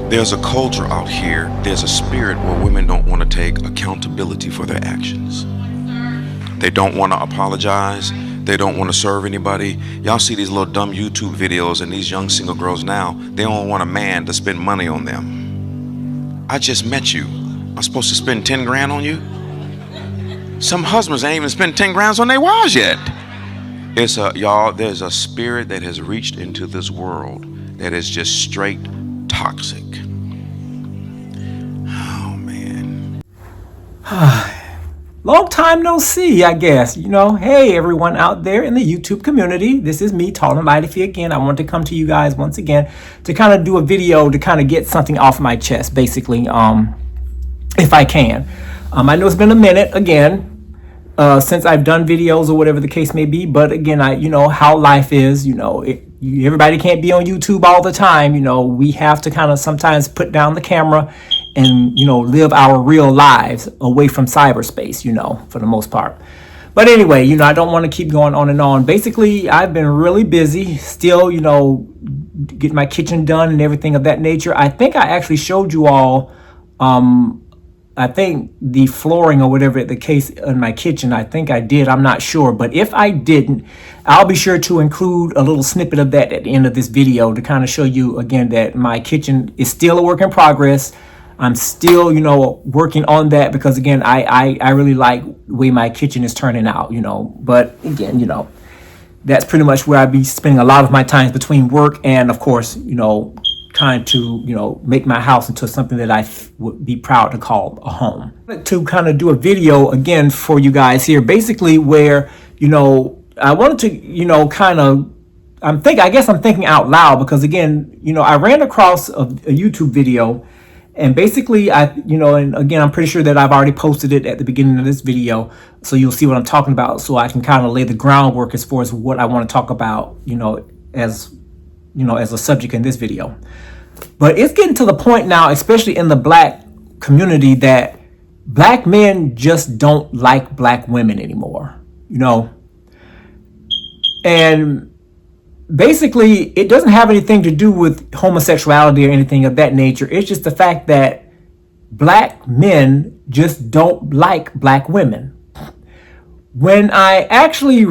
There's a culture out here, there's a spirit where women don't want to take accountability for their actions. They don't want to apologize. They don't want to serve anybody. Y'all see these little dumb YouTube videos, and these young single girls now, they don't want a man to spend money on them. I just met you. I'm supposed to spend 10 grand on you? Some husbands ain't even spent 10 grand on their wives yet. Y'all, there's a spirit that has reached into this world that is just straight toxic. Oh, man. Long time no see, I guess. Hey, everyone out there in the YouTube community. This is me, Tall and Mighty again. I want to come to you guys once again to kind of do a video to kind of get something off my chest, basically, if I can. I know it's been a minute, again, since I've done videos or whatever the case may be. But again, how life is, everybody can't be on YouTube all the time. We have to kind of sometimes put down the camera and, live our real lives away from cyberspace, for the most part. But anyway, I don't want to keep going on and on. Basically, I've been really busy still, getting my kitchen done and everything of that nature. I think I actually showed you all, I think the flooring or whatever the case in my kitchen. I think I did. I'm not sure. But if I didn't, I'll be sure to include a little snippet of that at the end of this video to kind of show you again that my kitchen is still a work in progress. I'm still, working on that because again, I really like the way my kitchen is turning out, but again, that's pretty much where I'd be spending a lot of my time between work and of course, trying to, make my house into something that I would be proud to call a home. To kind of do a video again for you guys here, basically where, I wanted to, I guess I'm thinking out loud because again, I ran across a YouTube video and basically and again, I'm pretty sure that I've already posted it at the beginning of this video. So you'll see what I'm talking about. So I can kind of lay the groundwork as far as what I want to talk about, as a subject in this video. But it's getting to the point now, especially in the black community, that black men just don't like black women anymore, and basically it doesn't have anything to do with homosexuality or anything of that nature. It's just the fact that black men just don't like black women. When I actually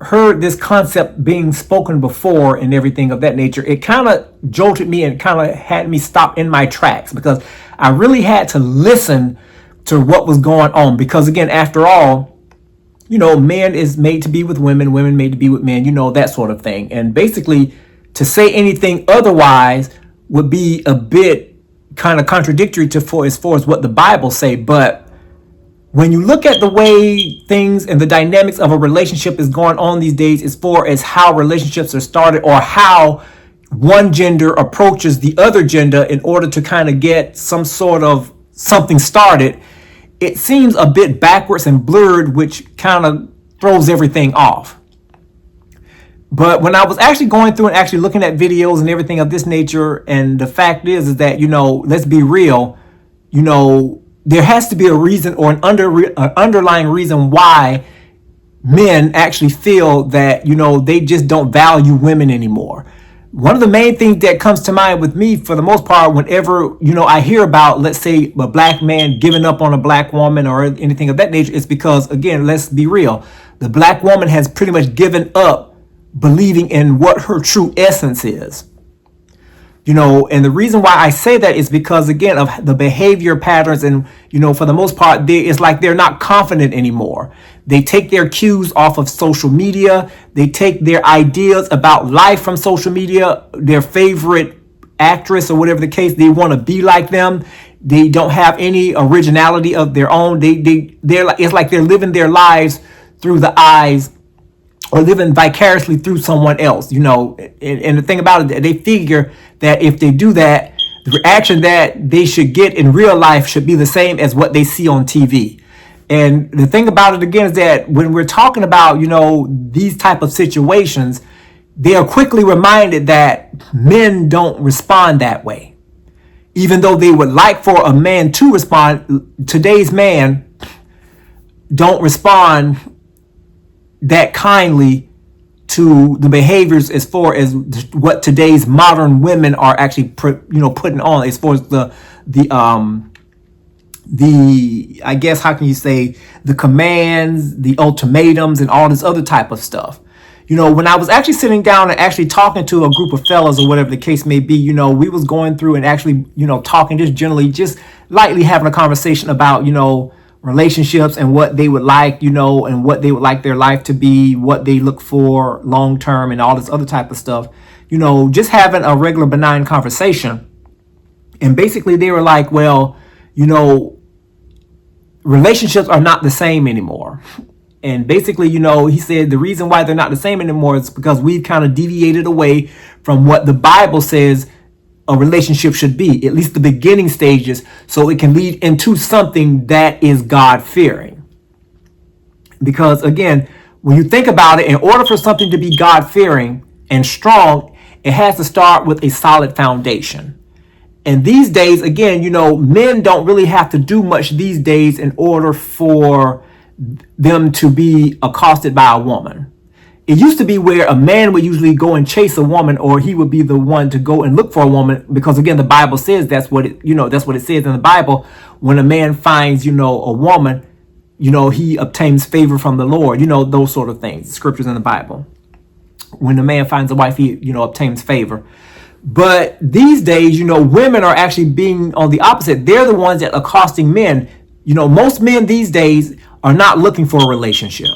heard this concept being spoken before and everything of that nature, it kind of jolted me and kind of had me stop in my tracks because I really had to listen to what was going on. Because again, after all, man is made to be with women, women made to be with men, that sort of thing. And basically to say anything otherwise would be a bit kind of contradictory as far as what the Bible say. But when you look at the way things and the dynamics of a relationship is going on these days, as far as how relationships are started or how one gender approaches the other gender in order to kind of get some sort of something started, it seems a bit backwards and blurred, which kind of throws everything off. But when I was actually going through and actually looking at videos and everything of this nature, and the fact is that, let's be real, there has to be a reason or an underlying reason why men actually feel that, they just don't value women anymore. One of the main things that comes to mind with me for the most part, whenever, I hear about, let's say, a black man giving up on a black woman or anything of that nature, is because, again, let's be real. The black woman has pretty much given up believing in what her true essence is. And the reason why I say that is because, again, of the behavior patterns and, for the most part, it's like they're not confident anymore. They take their cues off of social media. They take their ideas about life from social media, their favorite actress or whatever the case, they want to be like them. They don't have any originality of their own. It's like they're living their lives through the eyes or living vicariously through someone else, and the thing about it, they figure that if they do that, the reaction that they should get in real life should be the same as what they see on TV. And the thing about it again is that when we're talking about, these type of situations, they are quickly reminded that men don't respond that way. Even though they would like for a man to respond, today's man don't respond that kindly to the behaviors as far as what today's modern women are actually putting on, as far as the I guess, how can you say, the commands, the ultimatums, and all this other type of stuff. When I was actually sitting down and actually talking to a group of fellas, or whatever the case may be, we was going through and actually, talking just generally, just lightly having a conversation about, relationships and what they would like, and what they would like their life to be, what they look for long term, and all this other type of stuff. Just having a regular benign conversation. And basically they were like, well, relationships are not the same anymore. And basically, he said the reason why they're not the same anymore is because we've kind of deviated away from what the Bible says a relationship should be, at least the beginning stages, so it can lead into something that is God-fearing. Because again, when you think about it, in order for something to be God-fearing and strong, it has to start with a solid foundation. And these days, again, men don't really have to do much these days in order for them to be accosted by a woman. It used to be where a man would usually go and chase a woman, or he would be the one to go and look for a woman, because again, the Bible says that's what it says in the Bible. When a man finds, a woman, he obtains favor from the Lord, those sort of things, scriptures in the Bible. When a man finds a wife, he, obtains favor. But these days, women are actually being on the opposite. They're the ones that are accosting men. Most men these days are not looking for a relationship.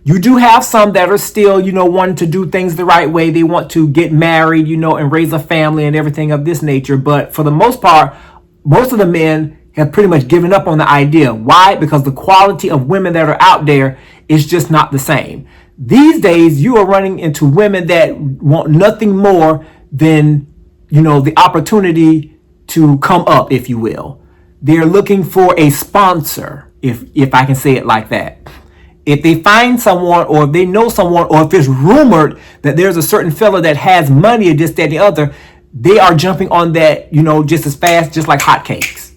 You do have some that are still, wanting to do things the right way. They want to get married, and raise a family and everything of this nature. But for the most part, most of the men have pretty much given up on the idea. Why? Because the quality of women that are out there is just not the same. These days, you are running into women that want nothing more than, the opportunity to come up, if you will. They're looking for a sponsor, if I can say it like that. If they find someone, or if they know someone, or if it's rumored that there's a certain fella that has money, or this, that, and the other, they are jumping on that, just as fast, just like hotcakes.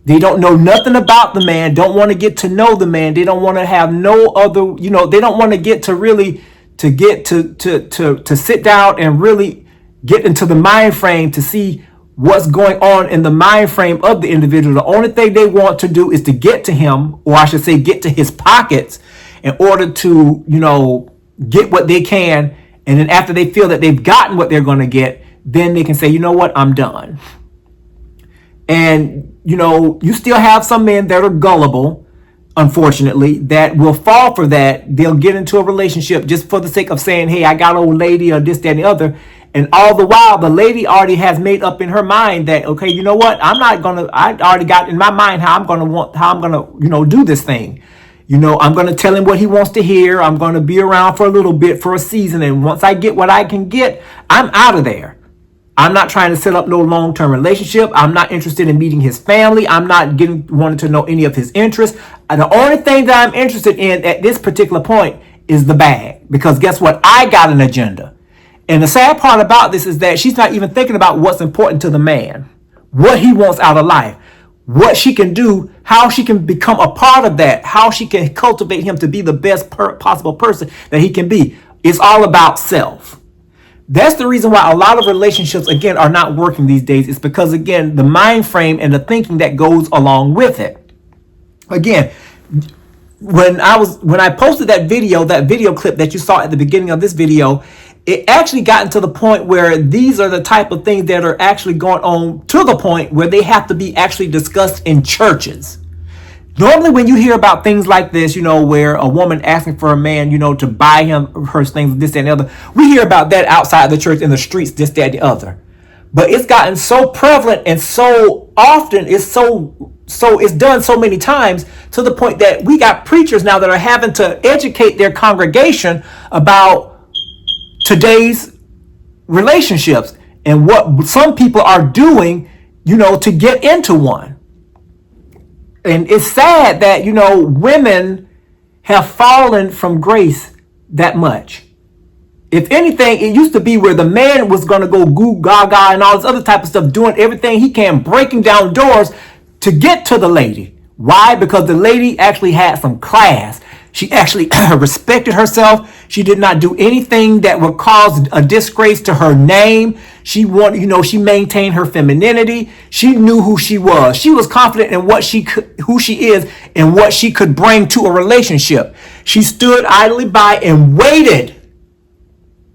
They don't know nothing about the man, don't want to get to know the man. They don't want to have no other, they don't want to get to really, to sit down and really get into the mind frame to see what's going on in the mind frame of the individual. The only thing they want to do is to get to him, or I should say get to his pockets, in order to, get what they can. And then after they feel that they've gotten what they're going to get, then they can say, you know what, I'm done. And, you still have some men that are gullible, unfortunately, that will fall for that. They'll get into a relationship just for the sake of saying, hey, I got an old lady, or this, that, and the other. And all the while, the lady already has made up in her mind that, okay, you know what? I already got in my mind how I'm gonna do this thing. I'm gonna tell him what he wants to hear. I'm gonna be around for a little bit, for a season, and once I get what I can get, I'm out of there. I'm not trying to set up no long-term relationship. I'm not interested in meeting his family. I'm not wanting to know any of his interests. The only thing that I'm interested in at this particular point is the bag, because guess what? I got an agenda. And the sad part about this is that she's not even thinking about what's important to the man, what he wants out of life, what she can do, how she can become a part of that, how she can cultivate him to be the best possible person that he can be. It's all about self. That's the reason why a lot of relationships, again, are not working these days. It's because, again, the mind frame and the thinking that goes along with it. Again, when I posted that video clip that you saw at the beginning of this video, it actually gotten to the point where these are the type of things that are actually going on, to the point where they have to be actually discussed in churches. Normally, when you hear about things like this, where a woman asking for a man, to buy her things, this, that, and the other, we hear about that outside the church, in the streets, this, that, and the other. But it's gotten so prevalent and so often, it's done so many times, to the point that we got preachers now that are having to educate their congregation about today's relationships and what some people are doing, to get into one. And it's sad that, women have fallen from grace that much. If anything, it used to be where the man was going to go goo gaga and all this other type of stuff, doing everything he can, breaking down doors to get to the lady. Why? Because the lady actually had some class. She actually respected herself. She did not do anything that would cause a disgrace to her name. She wanted, she maintained her femininity. She knew who she was. She was confident in who she is and what she could bring to a relationship. She stood idly by and waited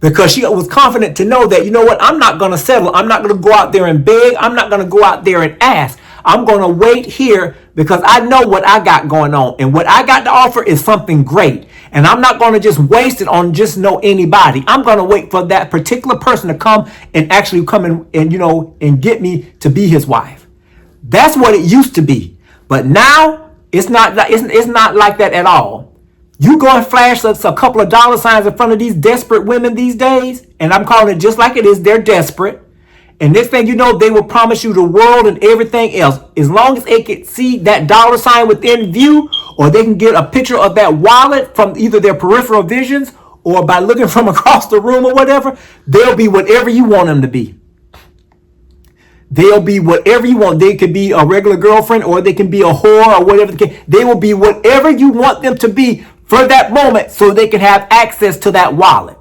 because she was confident to know that, I'm not going to settle. I'm not going to go out there and beg. I'm not going to go out there and ask. I'm going to wait here because I know what I got going on. And what I got to offer is something great. And I'm not going to just waste it on just anybody. I'm going to wait for that particular person to come and actually come and get me to be his wife. That's what it used to be. But now it's not like that at all. You go and flash a couple of dollar signs in front of these desperate women these days, and I'm calling it just like it is. They're desperate. And next thing you know, they will promise you the world and everything else. As long as they can see that dollar sign within view, or they can get a picture of that wallet from either their peripheral visions or by looking from across the room or whatever, they'll be whatever you want them to be. They'll be whatever you want. They could be a regular girlfriend or they can be a whore or whatever. They will be whatever you want them to be for that moment so they can have access to that wallet.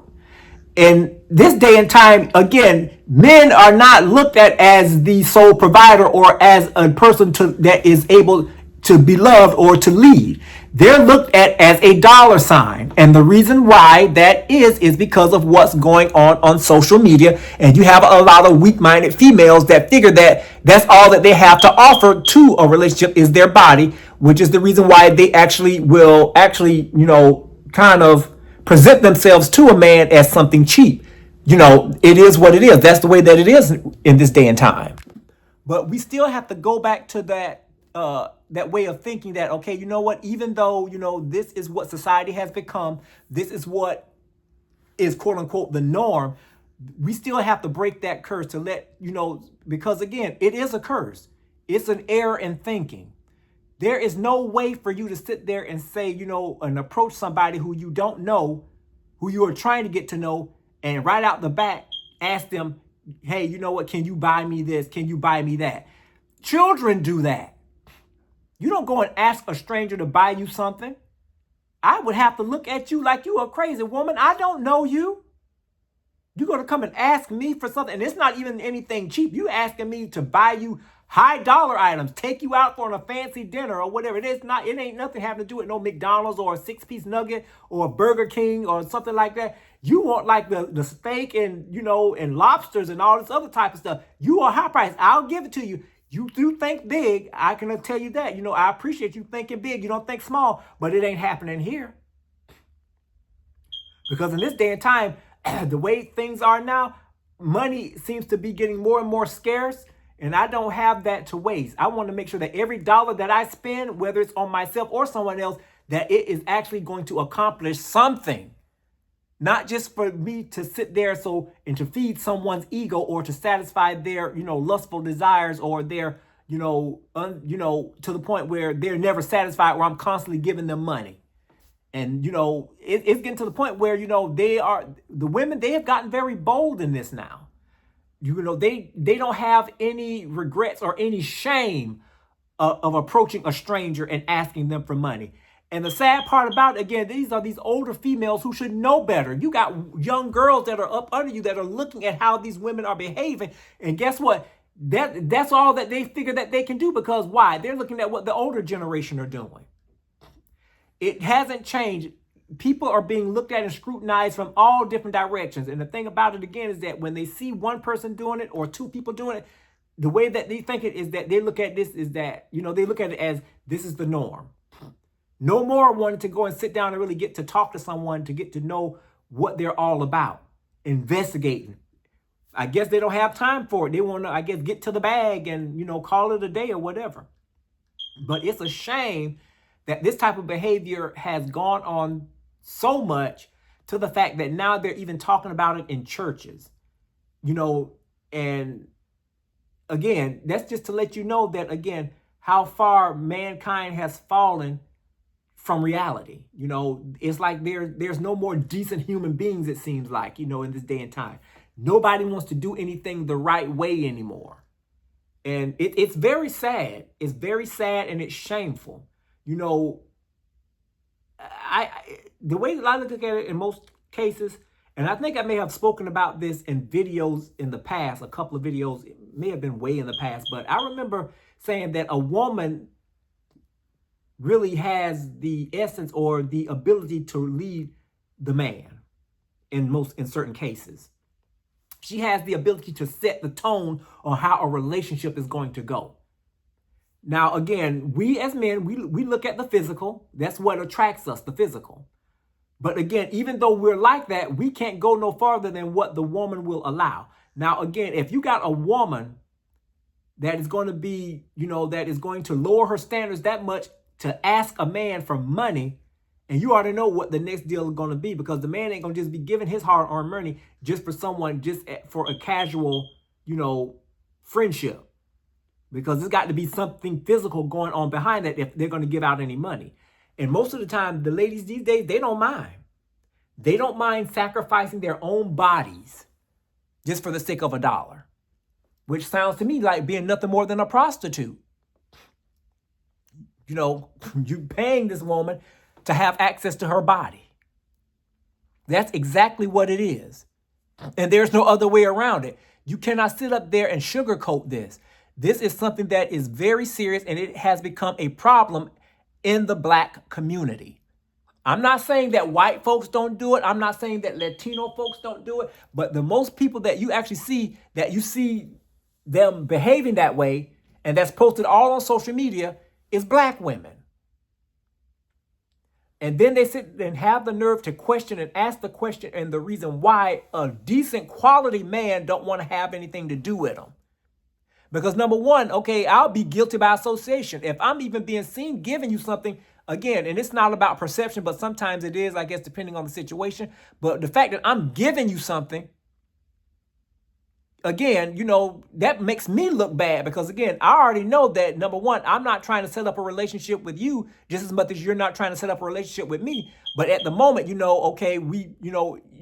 In this day and time, again, men are not looked at as the sole provider or as a person that is able to be loved or to lead. They're looked at as a dollar sign. And the reason why that is because of what's going on social media. And you have a lot of weak-minded females that figure that that's all that they have to offer to a relationship is their body, which is the reason why they will kind of present themselves to a man as something cheap. It is what it is. That's the way that it is in this day and time. But we still have to go back to that way of thinking that, okay, you know what, even though, this is what society has become, this is what is quote unquote the norm, we still have to break that curse to let, because again, it is a curse. It's an error in thinking. There is no way for you to sit there and say, and approach somebody who you don't know, who you are trying to get to know, and right out the back, ask them, hey, you know what, can you buy me this? Can you buy me that? Children do that. You don't go and ask a stranger to buy you something. I would have to look at you like you a crazy woman. I don't know you. You're going to come and ask me for something, and it's not even anything cheap. You asking me to buy you high dollar items, take you out for a fancy dinner or whatever. It ain't nothing having to do with no McDonald's or a 6-piece nugget or a Burger King or something like that. You want like the steak and, and lobsters and all this other type of stuff. You are high price. I'll give it to you. You do think big. I can tell you that. I appreciate you thinking big. You don't think small, but it ain't happening here. Because in this day and time, the way things are now, money seems to be getting more and more scarce. And I don't have that to waste. I want to make sure that every dollar that I spend, whether it's on myself or someone else, that it is actually going to accomplish something. Not just for me to sit there and to feed someone's ego or to satisfy their, lustful desires or their, to the point where they're never satisfied, where I'm constantly giving them money. And, it's getting to the point where, the women, they have gotten very bold in this now. They don't have any regrets or any shame of approaching a stranger and asking them for money. And the sad part about it, again, these are these older females who should know better. You got young girls that are up under you that are looking at how these women are behaving. And guess what? That's all that they figure that they can do, because why? They're looking at what the older generation are doing. It hasn't changed. People are being looked at and scrutinized from all different directions. And the thing about it, again, is that when they see one person doing it or two people doing it, the way that they think it is that they look at this is that, they look at it as this is the norm. No more wanting to go and sit down and really get to talk to someone, to get to know what they're all about, investigating. I guess they don't have time for it. They want to, get to the bag and, call it a day or whatever. But it's a shame that this type of behavior has gone on so much, to the fact that now they're even talking about it in churches, and again, that's just to let you know that, again, how far mankind has fallen from reality. It's like there's no more decent human beings, it seems like, in this day and time. Nobody wants to do anything the right way anymore. And it's very sad. It's very sad and it's shameful. the way I look at it in most cases, and I think I may have spoken about this in videos in the past, a couple of videos, it may have been way in the past, but I remember saying that a woman really has the essence or the ability to lead the man in certain cases. She has the ability to set the tone on how a relationship is going to go. Now, again, we as men, we look at the physical. That's what attracts us, the physical. But again, even though we're like that, we can't go no farther than what the woman will allow. Now, again, if you got a woman that is going to be, that is going to lower her standards that much to ask a man for money, and you already know what the next deal is going to be, because the man ain't going to just be giving his hard-earned money just for someone, just for a casual, friendship. Because there's got to be something physical going on behind that if they're going to give out any money. And most of the time, the ladies these days, they don't mind. They don't mind sacrificing their own bodies just for the sake of $1, which sounds to me like being nothing more than a prostitute. You paying this woman to have access to her body. That's exactly what it is. And there's no other way around it. You cannot sit up there and sugarcoat this. This is something that is very serious, and it has become a problem in the Black community. I'm not saying that white folks don't do it. I'm not saying that Latino folks don't do it. But the most people that you actually see, that you see them behaving that way, and that's posted all on social media, is Black women. And then they sit and have the nerve to question and ask the question and the reason why a decent quality man don't want to have anything to do with them. Because number one, okay, I'll be guilty by association. If I'm even being seen giving you something, again, and it's not about perception, but sometimes it is, I guess, depending on the situation. But the fact that I'm giving you something, again, that makes me look bad, because again, I already know that number one, I'm not trying to set up a relationship with you just as much as you're not trying to set up a relationship with me. But at the moment, okay,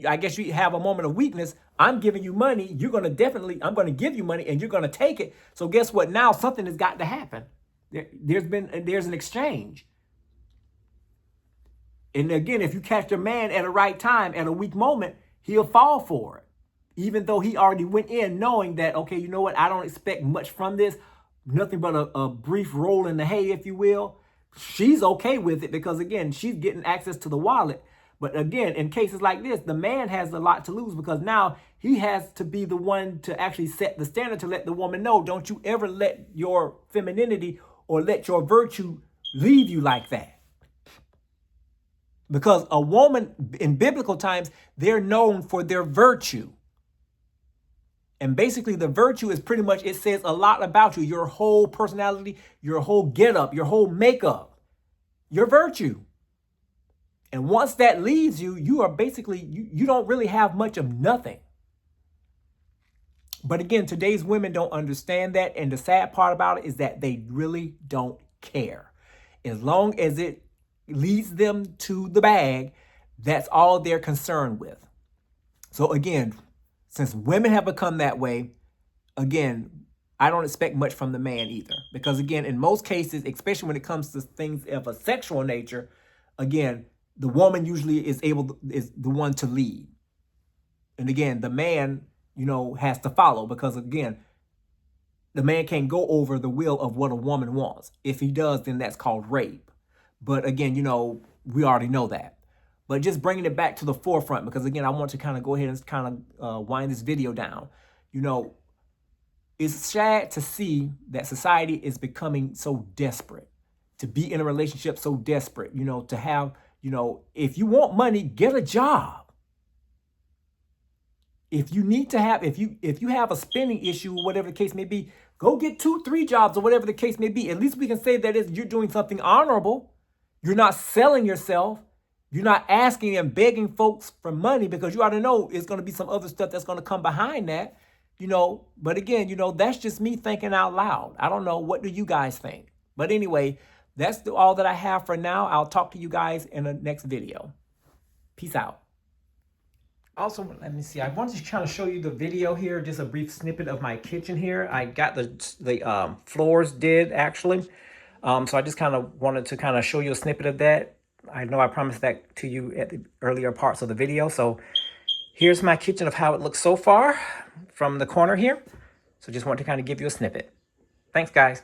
I guess you have a moment of weakness. I'm giving you money. I'm going to give you money and you're going to take it. So guess what? Now something has got to happen. There's an exchange. And again, if you catch a man at a right time, at a weak moment, he'll fall for it. Even though he already went in knowing that, okay, you know what? I don't expect much from this. Nothing but a brief roll in the hay, if you will. She's okay with it because, again, she's getting access to the wallet. But again, in cases like this, the man has a lot to lose, because now he has to be the one to actually set the standard to let the woman know, don't you ever let your femininity or let your virtue leave you like that. Because a woman in biblical times, they're known for their virtue. And basically the virtue is pretty much, it says a lot about you, your whole personality, your whole getup, your whole makeup, your virtue. And once that leaves you, you are basically, you don't really have much of nothing. But again, today's women don't understand that. And the sad part about it is that they really don't care. As long as it leads them to the bag, that's all they're concerned with. So again, since women have become that way, again, I don't expect much from the man either. Because again, in most cases, especially when it comes to things of a sexual nature, again, the woman usually is the one to lead. And again, the man, has to follow, because again, the man can't go over the will of what a woman wants. If he does, then that's called rape. But again, we already know that. But just bringing it back to the forefront, because again, I want to kind of go ahead and kind of wind this video down. It's sad to see that society is becoming so desperate, to be in a relationship so desperate, to have, if you want money, get a job. If you need to have, if you have a spending issue or whatever the case may be, go get 2-3 jobs or whatever the case may be. At least we can say that you're doing something honorable. You're not selling yourself. You're not asking and begging folks for money, because you already know it's going to be some other stuff that's going to come behind that, But again, that's just me thinking out loud. I don't know. What do you guys think? But anyway, that's all that I have for now. I'll talk to you guys in the next video. Peace out. Also, let me see. I wanted to kind of show you the video here, just a brief snippet of my kitchen here. I got the floors did actually. So I just kind of wanted to kind of show you a snippet of that. I know I promised that to you at the earlier parts of the video. So here's my kitchen of how it looks so far from the corner here. So just want to kind of give you a snippet. Thanks, guys.